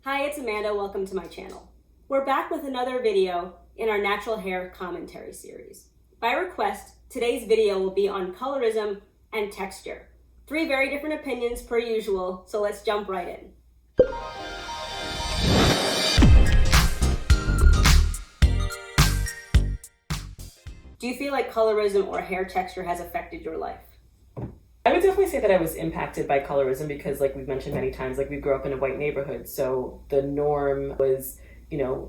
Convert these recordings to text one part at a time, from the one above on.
Hi, it's Amanda. Welcome to my channel. We're back with another video in our natural hair commentary series. By request, today's video will be on colorism and texture. Three very different opinions per usual, so let's jump right in. Do you feel like colorism or hair texture has affected your life? I would definitely say that I was impacted by colorism because, like we've mentioned many times, like we grew up in a white neighborhood. So the norm was,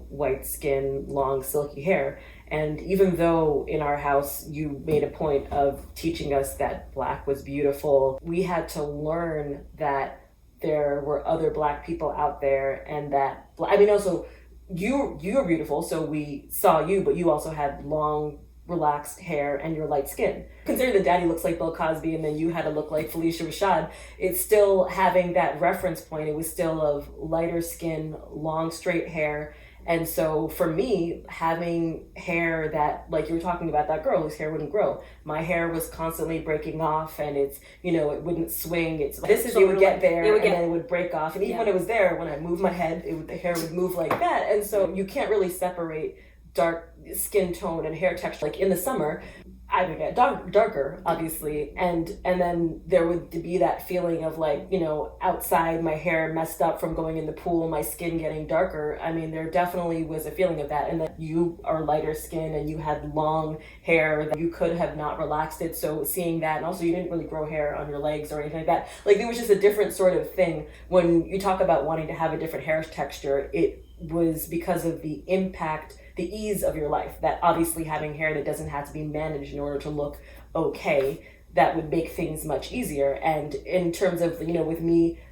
white skin, long, silky hair. And even though in our house you made a point of teaching us that black was beautiful, we had to learn that there were other black people out there and that, also you were beautiful. So we saw you, but you also had long, relaxed hair and your light skin. Considering that daddy looks like Bill Cosby and then you had to look like Felicia Rashad, it's still having that reference point. It was still of lighter skin, long straight hair. And so for me, having hair that, like you were talking about, that girl whose hair wouldn't grow, my hair was constantly breaking off and it's, it wouldn't swing. It would get there and then it would break off. And even when it was there, when I moved my head, the hair would move like that. And so you can't really separate dark skin tone and hair texture. Like in the summer, I would get darker, obviously, and then there would be that feeling of like, outside my hair messed up from going in the pool, my skin getting darker. I mean, there definitely was a feeling of that, and that you are lighter skin and you had long hair that you could have not relaxed it. So seeing that, and also you didn't really grow hair on your legs or anything like that. Like it was just a different sort of thing. When you talk about wanting to have a different hair texture, it was because of the impact, the ease of your life, that obviously having hair that doesn't have to be managed in order to look okay, that would make things much easier. And in terms of,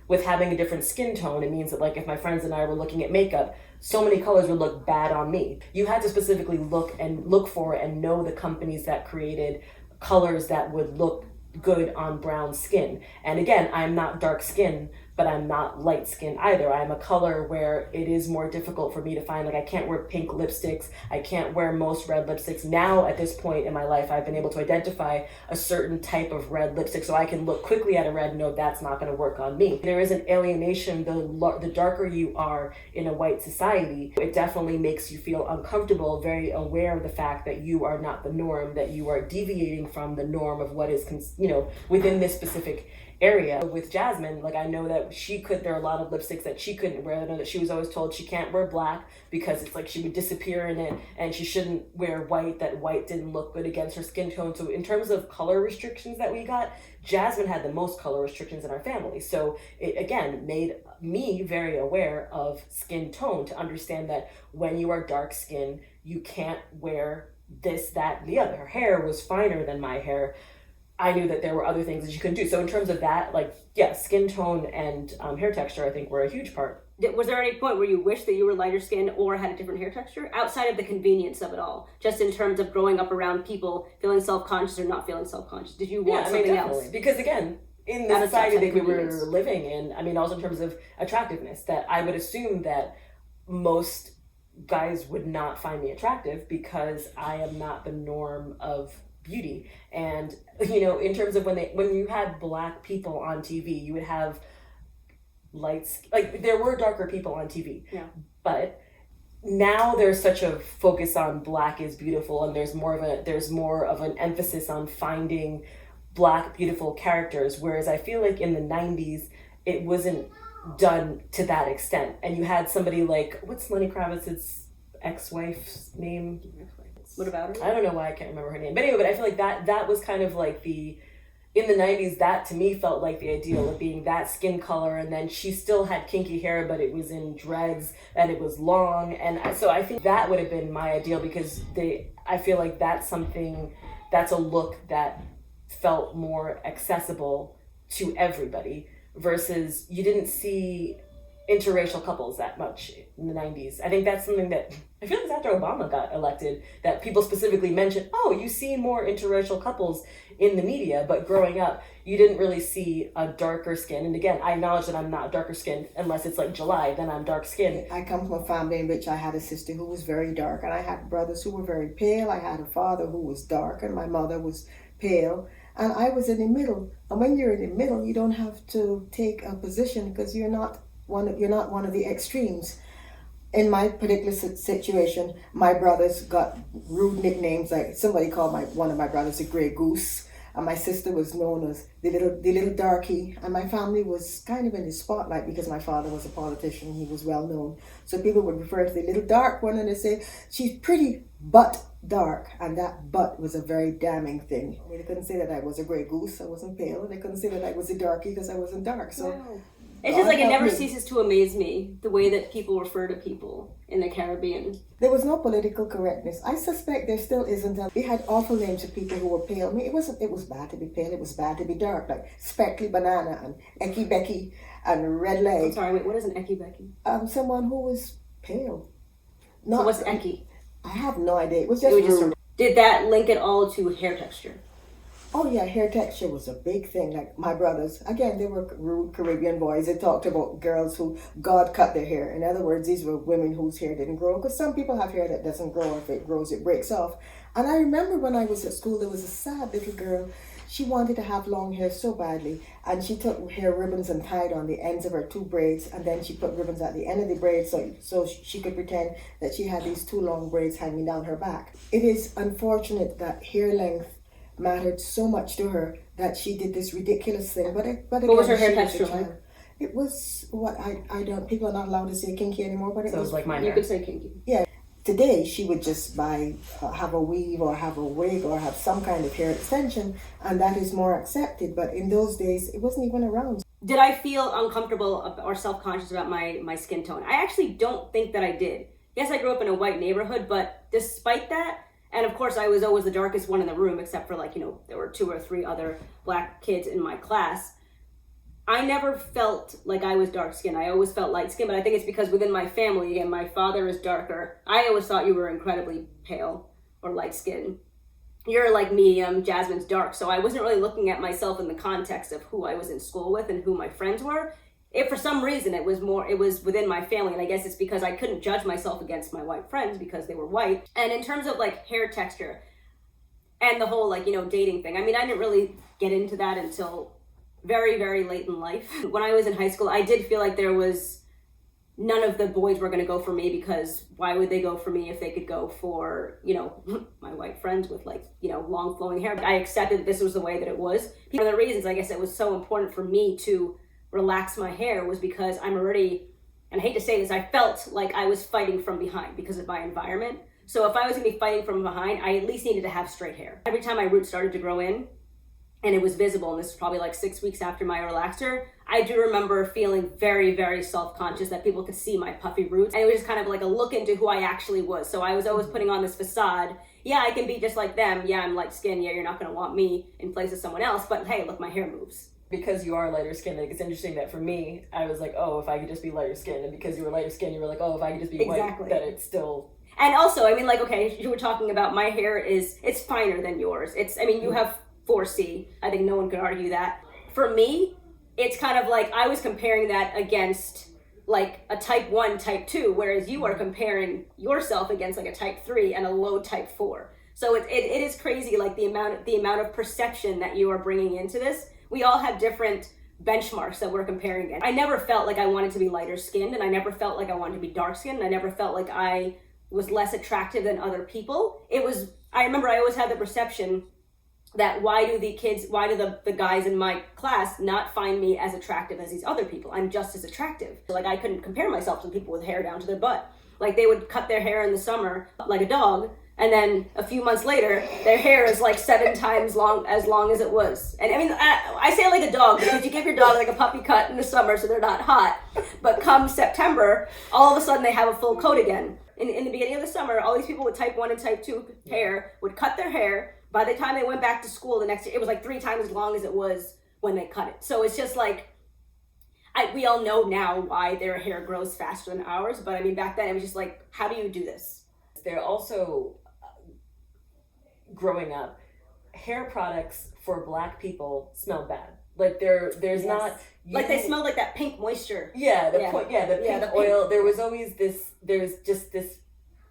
with having a different skin tone, it means that like if my friends and I were looking at makeup, so many colors would look bad on me. You had to specifically look for and know the companies that created colors that would look good on brown skin. And again, I'm not dark skin, but I'm not light skin either. I'm a color where it is more difficult for me to find, like I can't wear pink lipsticks. I can't wear most red lipsticks. Now at this point in my life, I've been able to identify a certain type of red lipstick so I can look quickly at a red and know that's not gonna work on me. There is an alienation, the darker you are in a white society, it definitely makes you feel uncomfortable, very aware of the fact that you are not the norm, that you are deviating from the norm of what is, within this specific area. With Jasmine, like I know that there are a lot of lipsticks that she couldn't wear. I know that she was always told she can't wear black because it's like she would disappear in it, and she shouldn't wear white, that white didn't look good against her skin tone. So in terms of color restrictions that we got, Jasmine had the most color restrictions in our family. So it again made me very aware of skin tone, to understand that when you are dark skinned, you can't wear this, that, and the other. Her hair was finer than my hair. I knew that there were other things that you couldn't do. So in terms of that, skin tone and hair texture, I think, were a huge part. Was there any point where you wished that you were lighter skinned or had a different hair texture, outside of the convenience of it all, just in terms of growing up around people feeling self-conscious or not feeling self-conscious? Did you want something else? Because again, in the society that we were living in, also in terms of attractiveness, that I would assume that most guys would not find me attractive because I am not the norm of beauty. And in terms of when you had black people on TV, you would have lights, like there were darker people on TV. Yeah. But now there's such a focus on black is beautiful, and there's more of an emphasis on finding black beautiful characters, whereas I feel like in the 90s it wasn't done to that extent. And you had somebody like, what's Lenny Kravitz's ex-wife's name? What about her? I don't know why I can't remember her name. But anyway, but I feel like that was kind of like in the 90s, that to me felt like the ideal of being that skin color. And then she still had kinky hair, but it was in dreads and it was long. And so I think that would have been my ideal, because I feel like that's a look that felt more accessible to everybody, versus you didn't see interracial couples that much in the 90s. I think that's something that I feel like after Obama got elected, that people specifically mentioned, you see more interracial couples in the media, but growing up, you didn't really see a darker skin. And again, I acknowledge that I'm not darker skinned unless it's like July, then I'm dark skinned. I come from a family in which I had a sister who was very dark, and I had brothers who were very pale. I had a father who was dark, and my mother was pale. And I was in the middle. And when you're in the middle, you don't have to take a position because you're not you're not one of the extremes. In my particular situation, my brothers got rude nicknames. Like somebody called one of my brothers a gray goose, and my sister was known as the little darky. And my family was kind of in the spotlight because my father was a politician. He was well known, so people would refer to the little dark one, and they say she's pretty but dark, and that but was a very damning thing. They couldn't say that I was a gray goose. I wasn't pale, and they couldn't say that I was a darky because I wasn't dark. So. Wow. It's just like it never ceases to amaze me the way that people refer to people in the Caribbean. There was no political correctness. I suspect there still isn't. We had awful names of people who were pale. I mean, it was bad to be pale. It was bad to be dark, like Speckly Banana and Ecky Becky and Red Leg. I'm sorry, wait, what is an Ecky Becky? Someone who was pale. So what's Ecky? I have no idea. It was just Did that link at all to hair texture? Oh yeah, hair texture was a big thing. Like my brothers, again, they were rude Caribbean boys. They talked about girls who God cut their hair. In other words, these were women whose hair didn't grow, because some people have hair that doesn't grow. If it grows, it breaks off. And I remember when I was at school, there was a sad little girl. She wanted to have long hair so badly, and she took hair ribbons and tied on the ends of her 2 braids, and then she put ribbons at the end of the braids so she could pretend that she had these 2 long braids hanging down her back. It is unfortunate that hair length mattered so much to her that she did this ridiculous thing. But again, what was her hair texture like? It was what I don't. People are not allowed to say kinky anymore. But it was like mine. You could say kinky. Yeah. Today she would just have a weave or have a wig or have some kind of hair extension, and that is more accepted. But in those days, it wasn't even around. Did I feel uncomfortable or self-conscious about my skin tone? I actually don't think that I did. Yes, I grew up in a white neighborhood, but despite that. And of course, I was always the darkest one in the room, except for there were 2 or 3 other black kids in my class. I never felt like I was dark skinned. I always felt light skinned, but I think it's because within my family, again, my father is darker. I always thought you were incredibly pale or light skinned. You're like medium, Jasmine's dark. So I wasn't really looking at myself in the context of who I was in school with and who my friends were. If for some reason it was within my family, and I guess it's because I couldn't judge myself against my white friends because they were white. And in terms of like hair texture and the whole dating thing, I mean, I didn't really get into that until very, very late in life. When I was in high school, I did feel like none of the boys were going to go for me, because why would they go for me if they could go for, my white friends with long flowing hair? I accepted that this was the way that it was. One of the reasons I guess it was so important for me to relax my hair was because I'm already, and I hate to say this, I felt like I was fighting from behind because of my environment. So if I was gonna be fighting from behind, I at least needed to have straight hair. Every time my roots started to grow in and it was visible, and this was probably like 6 weeks after my relaxer, I do remember feeling very, very self-conscious that people could see my puffy roots. And it was just kind of like a look into who I actually was. So I was always putting on this facade. Yeah, I can be just like them. Yeah, I'm light skinned. Yeah, you're not gonna want me in place of someone else. But hey, look, my hair moves. Because you are lighter skinned, like, it's interesting that for me, I was like, oh, if I could just be lighter skinned, and because you were lighter skinned, you were like, oh, if I could just be exactly. white, that it's still. And also, I mean, like, okay, you were talking about my hair it's finer than yours. You have 4C. I think no one could argue that. For me, it's kind of like I was comparing that against like a type 1, type 2, whereas you are comparing yourself against like a type 3 and a low type 4. So it is crazy, like the amount of perception that you are bringing into this. We all have different benchmarks that we're comparing against. I never felt like I wanted to be lighter skinned, and I never felt like I wanted to be dark skinned. I never felt like I was less attractive than other people. I remember I always had the perception that why do the guys in my class not find me as attractive as these other people? I'm just as attractive. Like I couldn't compare myself to people with hair down to their butt. Like they would cut their hair in the summer like a dog, and then a few months later, their hair is like 7 times long as it was. And I mean, I say like a dog because you give your dog like a puppy cut in the summer so they're not hot. But come September, all of a sudden they have a full coat again. In the beginning of the summer, all these people with type 1 and type 2 hair would cut their hair. By the time they went back to school the next year, it was like 3 times as long as it was when they cut it. So it's just like, we all know now why their hair grows faster than ours. But I mean, back then it was just like, how do you do this? They're also, growing up, hair products for black people smell bad. Like there's yes. not like they smelled like that pink moisture. Yeah, the pink oil. There was always this. There's just this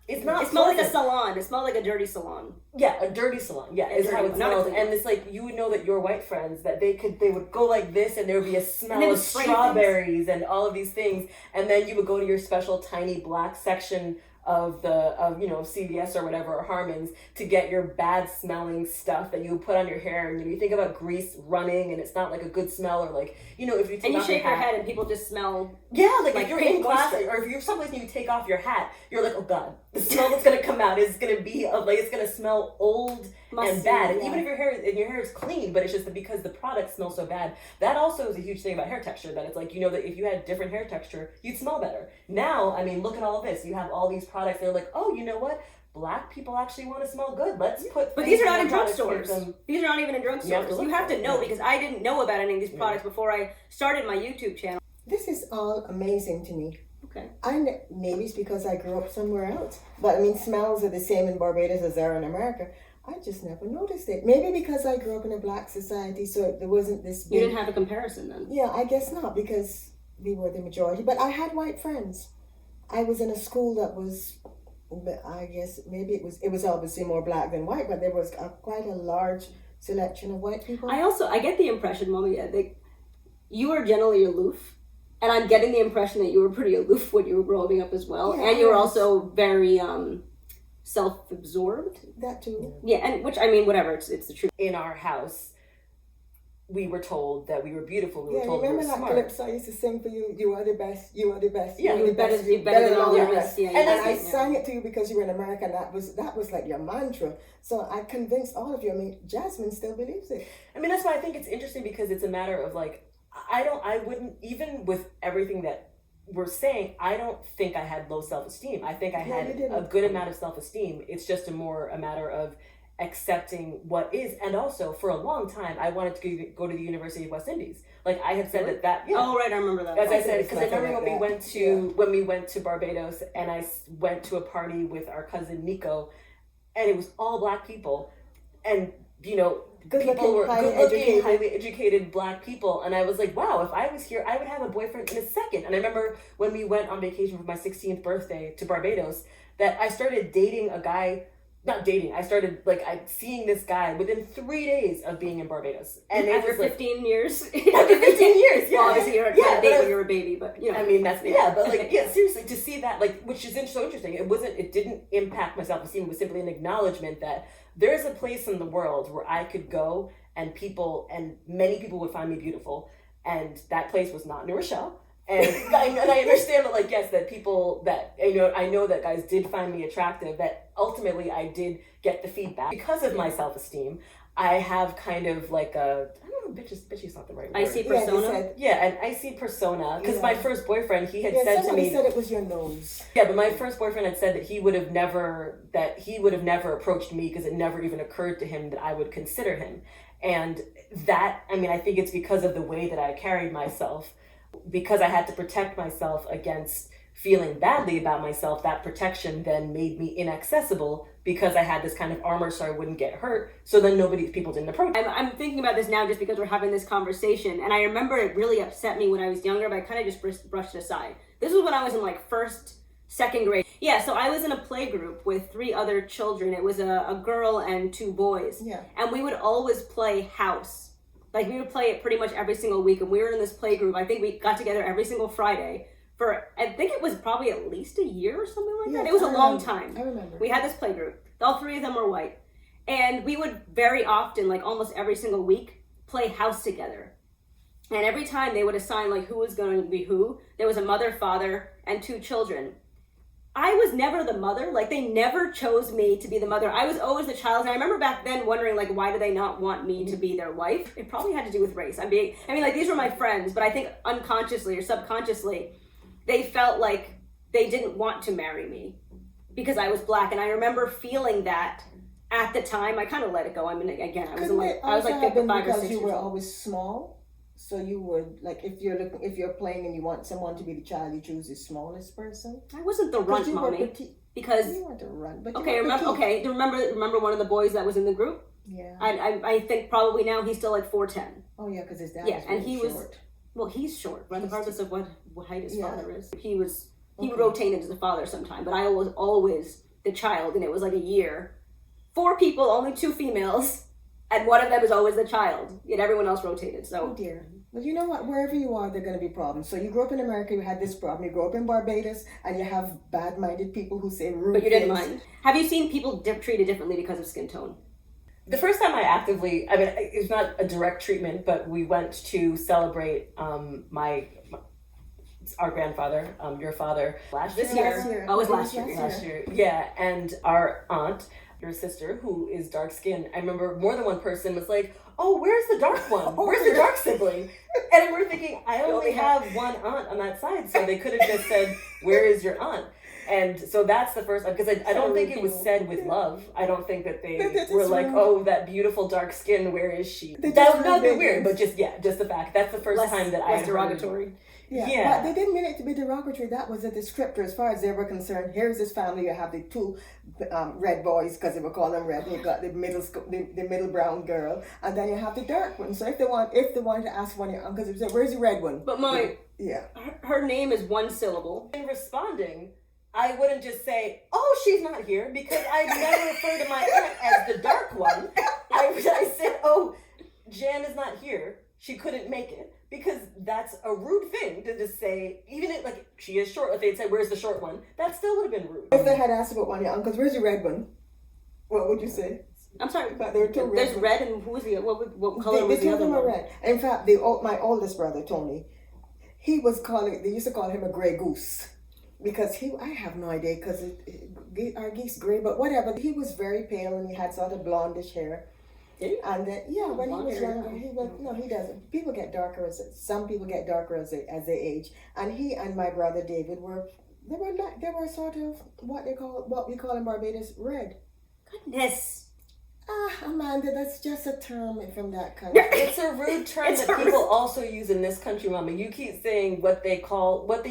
It's not. It smelled like a pleasant. salon. It smelled like a dirty salon. Yeah, a dirty salon. Yeah, is how it Not a smells. clean And one. it's like you would know that your white friends that they would go like this, and there would be a smell they would of spray strawberries and all of these things, and then you would go to your special tiny black section of CVS or whatever, or Harmon's, to get your bad smelling stuff that you would put on your hair. And you think about grease running and it's not like a good smell, or like, if you take And you off shake your hat, head and people just smell. yeah, like Like if you're pink in class moisture. or if you're someplace and you take off your hat, you're like, oh god, the smell that's gonna come out is gonna be it's gonna smell old Musty, and bad. And yeah. even if your hair is clean, but it's just that because the product smells so bad. That also is a huge thing about hair texture, that it's like, that if you had different hair texture, you'd smell better. Now, I mean, look at all of this. You have all these products, they're like, oh, you know what? Black people actually want to smell good. Let's put. But these are not in things products to drugstores. give them- These are not even in You have to drugstores. look You have for to it, know, yeah. because I didn't know about any of these products before I started my YouTube channel. This is all amazing to me. Okay. Maybe it's because I grew up somewhere else, but I mean, smells are the same in Barbados as they are in America. I just never noticed it. Maybe because I grew up in a black society, so there wasn't this big... You didn't have a comparison then. Yeah, I guess not, because we were the majority. But I had white friends. I was in a school that was, I guess, maybe it was obviously more black than white, but there was quite a large selection of white people. I get the impression, Mommy, that you were generally aloof. And I'm getting the impression that you were pretty aloof when you were growing up as well. Yeah, And you were I was. also very self-absorbed. That too. Yeah, and which, I mean, whatever, it's the truth. In our house, we were told that we were beautiful. We were Yeah, told we were remember that smart. calypso I used to sing for you? You are the best. You are the best. Yeah, you are the best. You're better than all the the rest. Yeah, And And that's I it, sang it to you because you were in America, and that was like your mantra. So I convinced all of you. I mean, Jasmine still believes it. I mean, that's why I think it's interesting, because it's a matter of like, I wouldn't, even with everything that we're saying, I don't think I had low self-esteem. I think I No, had you didn't. a good amount of self-esteem. It's just a matter of accepting what is. And also, for a long time, I wanted to go to the University of West Indies. Like I had said that yeah. Oh, right, I remember that. As I Okay, said, because I something remember like that. when we went to Barbados, and I went to a party with our cousin Nico, and it was all black people, and people were good-looking, highly educated black people, and I was like, wow, if I was here, I would have a boyfriend in a second. And I remember when we went on vacation for my 16th birthday to Barbados, that I started dating a guy. Not dating. I started seeing this guy within 3 days of being in Barbados, and it After was like 15 years. after 15 years. Yeah, Well, obviously you're a yeah, date but when you were a baby, but you know. I mean, that's but seriously, to see that, which is so interesting. It didn't impact my self-esteem. It was simply an acknowledgement that there's a place in the world where I could go, and many people would find me beautiful, and that place was not New Rochelle. And I understand that, yes, that people that, I know that guys did find me attractive, that ultimately I did get the feedback. Because of my self-esteem, I have kind of I don't know, bitchy is not the right word. I see persona. Yeah, an icy persona. Because my first boyfriend, he had said to somebody me, said it was your nose. yeah, but my first boyfriend had said that he would have never approached me, because it never even occurred to him that I would consider him. And that, I think it's because of the way that I carried myself, because I had to protect myself against feeling badly about myself. That protection then made me inaccessible, because I had this kind of armor so I wouldn't get hurt. So then people didn't approach me. I'm thinking about this now just because we're having this conversation, and I remember it really upset me when I was younger, but I kind of just brushed it aside. This was when I was in first, second grade. Yeah, so I was in a play group with 3 other children. It was a girl and 2 boys. Yeah. And we would always play house. We would play it pretty much every single week, and we were in this play group. I think we got together every single Friday for, I think it was probably at least a year or something like that. It was a long time. I remember. We had this play group. All 3 of them were white. And we would very often, almost every single week, play house together. And every time they would assign who was going to be who, there was a mother, father, and 2 children. I was never the mother. They never chose me to be the mother. I was always the child. And I remember back then wondering, why do they not want me to be their wife? It probably had to do with race. These were my friends, but I think unconsciously or subconsciously, they felt like they didn't want to marry me because I was black. And I remember feeling that at the time. I kind of let it go. Again, I was I was 5 or 6 because you years were old. always small. So you would if you're playing and you want someone to be the child, you choose the smallest person. I wasn't the runt, you were mommy. petite. Because You weren't a runt, but okay, you were remember petite. remember one of the boys that was in the group? Yeah. I think probably now he's still 4'10". Oh yeah, because his dad. Yeah, was and really he was- short. Well, he's short, regardless of what height his Yeah. father is. He would rotate into the father sometime, but I always the child, and it was like a year. 4 people, only 2 females, and one of them is always the child. Yet everyone else rotated. So, oh dear. But you know what? Wherever you are, there are going to be problems. So you grew up in America, you had this problem. You grew up in Barbados, and you have bad-minded people who say rude but you didn't things. mind. Have you seen people treated differently because of skin tone? The first time it's not a direct treatment, but we went to celebrate our grandfather, your father, last year. Oh, it was last year. Yeah, and our aunt, your sister, who is dark skinned. I remember more than one person was like, "Oh, where's the dark one? Where's the dark sibling?" And we're thinking, I only have one aunt on that side, so they could have just said, "Where is your aunt?" And so that's the first, because I don't think it was said with love. I don't think that they were like, "Oh, that beautiful dark skin, where is she?" That would not be weird, but just the fact. That's the first time that I was derogatory. Yeah, but they didn't mean it to be derogatory. That was a descriptor as far as they were concerned. Here's this family. You have the 2 red boys, because they were calling them red. And you got the middle brown girl, and then you have the dark one. So if they wanted to ask one of your uncles, they say, "Where's the red one?" But Mommy, yeah, her name is 1 syllable. In responding, I wouldn't just say, "Oh, she's not here," because I never refer to my aunt as the dark one. I said, "Oh, Jan is not here. She couldn't make it," because that's a rude thing to just say. Even if like she is short, if they'd say, "Where's the short one?" that still would have been rude. If they had asked about one of your uncles, "Where's the red one?" What would you say? I'm sorry, But there were 2 red. There's red, and who was the what color was They the told other him one? a red. In fact, my oldest brother Tony, they used to call him a gray goose. Because I have no idea, because our geese gray, but whatever. He was very pale and he had sort of blondish hair. And then, when he was younger, he doesn't. People get darker some people get darker as they age. And he and my brother David they were sort of what we call in Barbados red. Goodness. Amanda, that's just a term from that country. It's a rude term that people also use in this country, Mama. You keep saying what they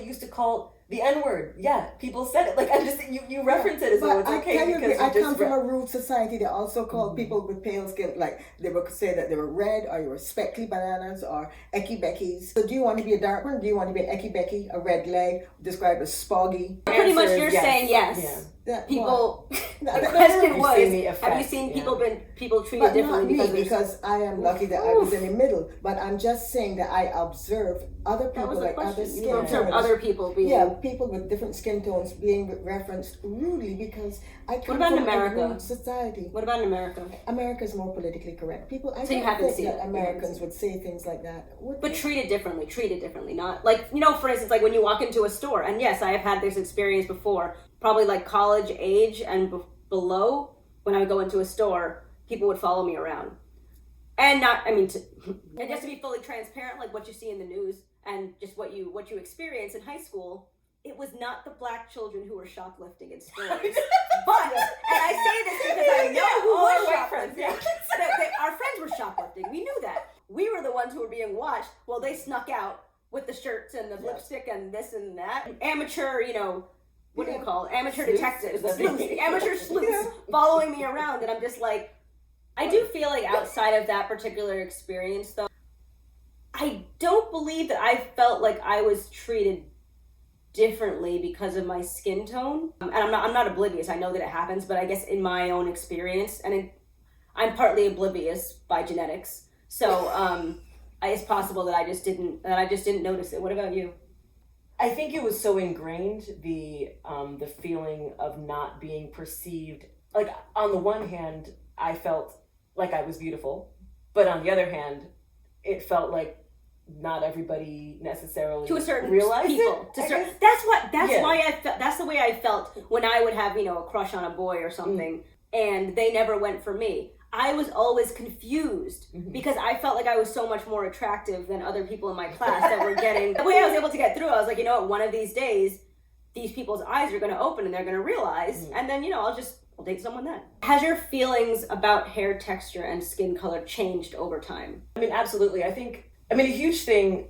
used to call the N-word. Yeah, people said it. Like, I'm just you reference it as though it's okay because I come from a rude society that also called people with pale skin, like they would say that they were red, or you were speckly bananas, or ecky beckies. So do you want to be a dark one? Do you want to be an ecky becky, a red leg, described as spoggy? Pretty much you're saying yes. Yeah. People. The question was, have you seen people treated differently because I am lucky that I was in the middle. But I'm just saying that I observed other people like other skin tones. Other people being people with different skin tones being referenced rudely because I come from a rude society. What about in America? America is more politically correct. I so you haven't think seen that Americans would say things like that. But treated differently. Not like, for instance, like when you walk into a store, and yes, I have had this experience before, probably like college age and below, when I would go into a store, people would follow me around. And and just to be fully transparent, like what you see in the news and just what you experience in high school, it was not the black children who were shoplifting in stores. But, and I say this because I know who was shoplifting. Our friends were shoplifting. We knew that. We were the ones who were being watched while they snuck out with the shirts and the lipstick and this and that. Amateur, what do you call it? Amateur detectives, amateur sleuths following me around, and I'm just like, I do feel like outside of that particular experience, though, I don't believe that I felt like I was treated differently because of my skin tone. And I'm not oblivious. I know that it happens, but I guess in my own experience, I'm partly oblivious by genetics, so it's possible that I just didn't notice it. What about you? I think it was so ingrained, the feeling of not being perceived. Like, on the one hand, I felt like I was beautiful, but on the other hand, it felt like not everybody necessarily to a certain realized people. it. That's the way I felt when I would have a crush on a boy or something, and they never went for me. I was always confused because I felt like I was so much more attractive than other people in my class that were getting. The way I was able to get through, I was like, one of these days, these people's eyes are going to open and they're going to realize, and then I'll date someone then. Has your feelings about hair texture and skin color changed over time? Absolutely. I think a huge thing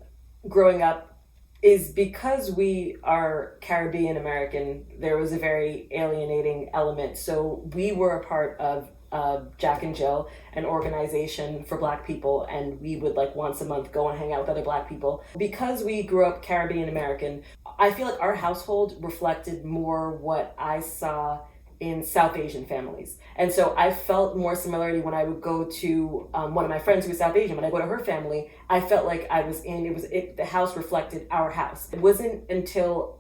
growing up is because we are Caribbean American. There was a very alienating element. So we were a part of Jack and Jill, an organization for Black people, and we would once a month go and hang out with other Black people. Because we grew up Caribbean American, I feel like our household reflected more what I saw in South Asian families. And so I felt more similarity when I would go to one of my friends who was South Asian. When I go to her family, I felt like I was the house reflected our house. It wasn't until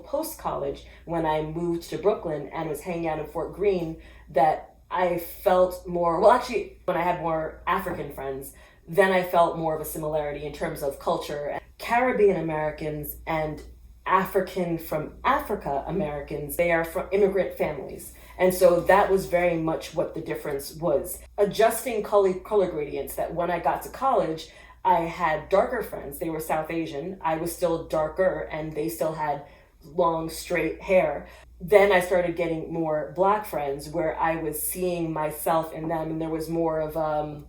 post-college, when I moved to Brooklyn and was hanging out in Fort Greene, that I felt more, well, actually, when I had more African friends, then I felt more of a similarity in terms of culture. Caribbean Americans and African from Africa Americans, they are from immigrant families. And so that was very much what the difference was. Adjusting color gradients, that when I got to college, I had darker friends. They were South Asian. I was still darker and they still had long, straight hair. Then I started getting more Black friends where I was seeing myself in them, and there was more of an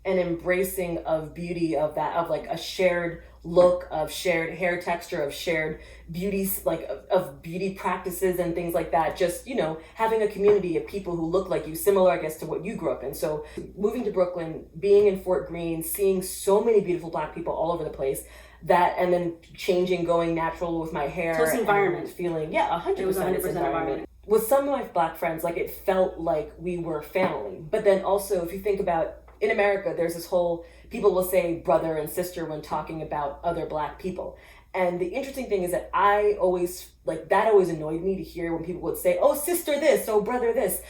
embracing of beauty, of that, of like a shared look, of shared hair texture, of shared beauties, like of beauty practices and things like that. Just, you know, having a community of people who look like you, similar, I guess, to what you grew up in. So moving to Brooklyn, being in Fort Greene, seeing so many beautiful Black people all over the place, that, and then changing, going natural with my hair. So it's environment. Feeling, yeah, 100%. It was 100% environment. With some of my Black friends, like, it felt like we were family. But then also, if you think about, in America, there's this whole, people will say brother and sister when talking about other Black people. And the interesting thing is that I always, like, that always annoyed me to hear when people would say, oh, sister this, oh, brother this.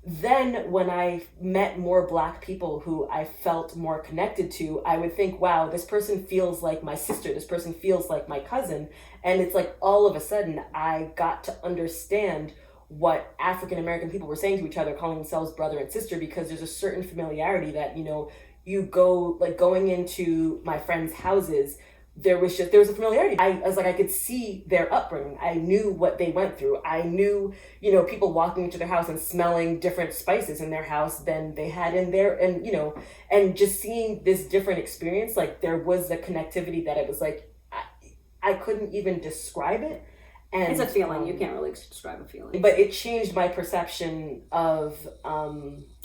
Then when I met more Black people who I felt more connected to, I would think, wow, this person feels like my sister, this person feels like my cousin. And it's like all of a sudden I got to understand what African American people were saying to each other, calling themselves brother and sister, because there's a certain familiarity that, you know, you go, like, going into my friends' houses, there was a familiarity. I was like, I could see their upbringing. I knew what they went through. I knew, you know, people walking into their house and smelling different spices in their house than they had in their, and, you know, and just seeing this different experience, like, there was the connectivity that it was like, I couldn't even describe it. And it's a feeling. You can't really describe a feeling. But it changed my perception of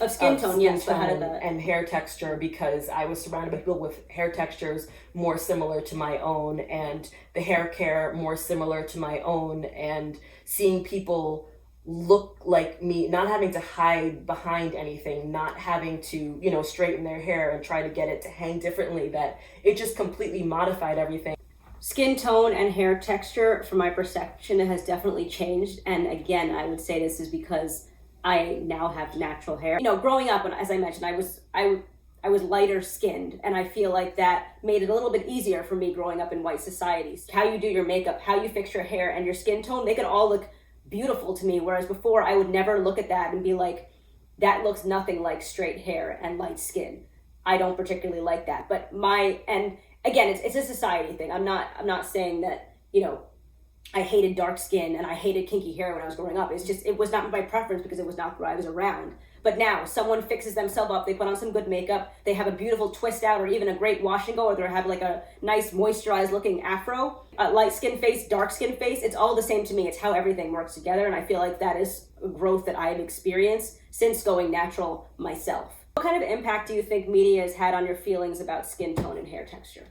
skin tone, yes, but how did that? And hair texture, because I was surrounded by people with hair textures more similar to my own, and the hair care more similar to my own, and seeing people look like me, not having to hide behind anything, not having to, you know, straighten their hair and try to get it to hang differently, that it just completely modified everything. Skin tone and hair texture, from my perception, it has definitely changed. And again, I would say this is because I now have natural hair. You know, growing up, as I mentioned, I was lighter skinned, and I feel like that made it a little bit easier for me growing up in white societies. How you do your makeup, how you fix your hair, and your skin tone, they could all look beautiful to me. Whereas before, I would never look at that and be like, that looks nothing like straight hair and light skin. I don't particularly like that. But again, it's a society thing. I'm not saying that, you know, I hated dark skin and I hated kinky hair when I was growing up. It's just, it was not my preference because it was not where I was around. But now, someone fixes themselves up, they put on some good makeup, they have a beautiful twist out or even a great wash and go, or they have like a nice moisturized looking afro, light skin face, dark skin face, it's all the same to me. It's how everything works together, and I feel like that is a growth that I have experienced since going natural myself. What kind of impact do you think media has had on your feelings about skin tone and hair texture?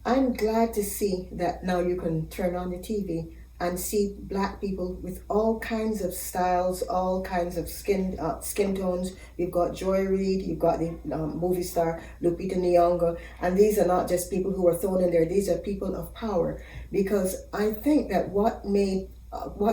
I'm glad to see that now you can turn on the TV and see Black people with all kinds of styles, all kinds of skin tones. You've got Joy Reid, you've got the movie star Lupita Nyong'o, and these are not just people who are thrown in there. These are people of power, because I think that what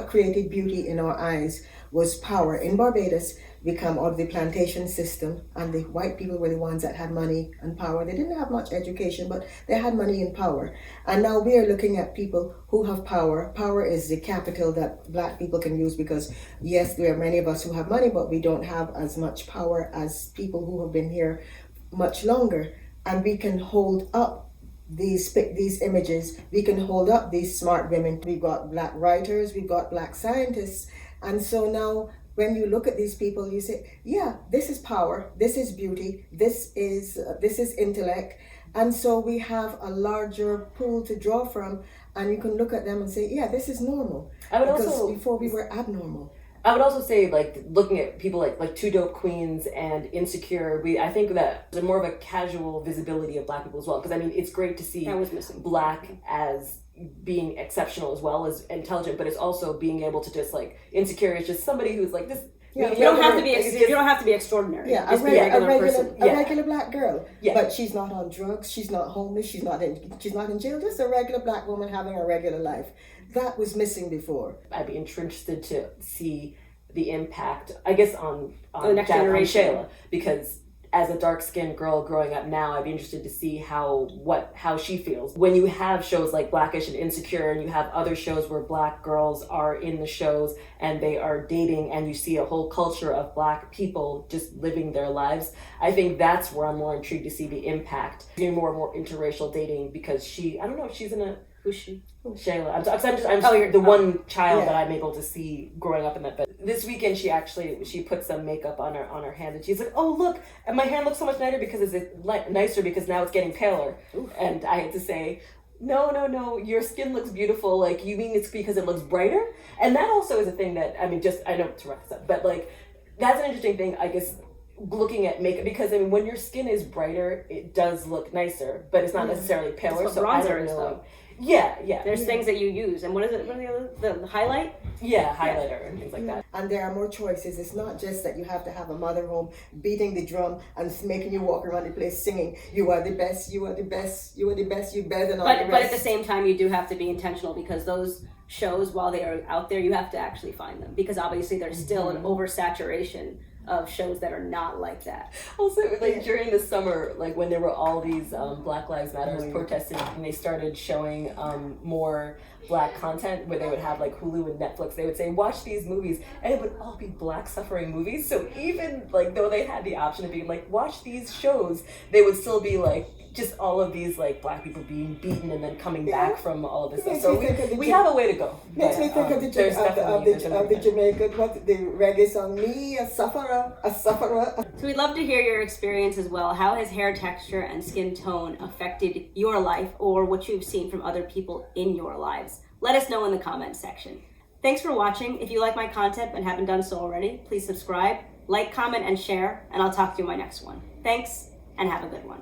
created beauty in our eyes was power. In Barbados, we come out of the plantation system, and the white people were the ones that had money and power. They didn't have much education, but they had money and power. And now we are looking at people who have power. Power is the capital that Black people can use, because yes, there are many of us who have money, but we don't have as much power as people who have been here much longer. And we can hold up these images. We can hold up these smart women. We've got Black writers, we've got Black scientists. And so now when you look at these people, you say, yeah, this is power, this is beauty, this is intellect. And so we have a larger pool to draw from, and you can look at them and say, yeah, this is normal. Because before we were abnormal. I would also say, like, looking at people like Two Dope Queens and Insecure, I think that there's more of a casual visibility of Black people as well. Because, I mean, it's great to see Black as, being exceptional as well as intelligent, but it's also being able to just like insecure is just somebody who's like this. Yeah, You don't have to be. You don't have to be extraordinary. Yeah, Just be a regular person. a regular black girl. Yeah. But she's not on drugs. She's not homeless. She's not in jail. Just a regular black woman having a regular life. That was missing before. I'd be interested to see the impact, I guess, on the next generation. Shayla, because as a dark-skinned girl growing up now, I'd be interested to see how she feels. When you have shows like Blackish and Insecure, and you have other shows where black girls are in the shows and they are dating, and you see a whole culture of black people just living their lives, I think that's where I'm more intrigued to see the impact. Doing more and more interracial dating, because I don't know if she's in a... Who's she? Shayla. I'm just the one child that I'm able to see growing up in that. But this weekend, she put some makeup on her hand, and she's like, "Oh look, and my hand looks so much nicer because now it's getting paler." Ooh. And I had to say, no, your skin looks beautiful. Like, you mean it's because it looks brighter? And that also is a thing that I know to wrap this up, but like that's an interesting thing, I guess. Looking at makeup, because I mean, when your skin is brighter, it does look nicer, but it's not necessarily paler. That's what bronzer is, though. Yeah. There's things that you use, and what is it? What are the highlight? Yeah, highlighter and things like that. And there are more choices. It's not just that you have to have a mother home beating the drum and making you walk around the place singing, "You are the best, you are the best, you are the best, you better than all the rest." But at the same time, you do have to be intentional, because those shows, while they are out there, you have to actually find them, because obviously there's still an oversaturation of shows that are not like that. Also, like during the summer, like when there were all these Black Lives Matter protesting, and they started showing more black content, where they would have like Hulu and Netflix, they would say, watch these movies, and it would all be black suffering movies. So even like though they had the option of being like, watch these shows, they would still be like, just all of these like black people being beaten and then coming back from all of this stuff. So we have a way to go. Makes me think of the Jamaican, the reggae song, "Me, a sufferer, a sufferer." So we'd love to hear your experience as well. How has hair texture and skin tone affected your life, or what you've seen from other people in your lives? Let us know in the comments section. Thanks for watching. If you like my content and haven't done so already, please subscribe, like, comment, and share, and I'll talk to you in my next one. Thanks, and have a good one.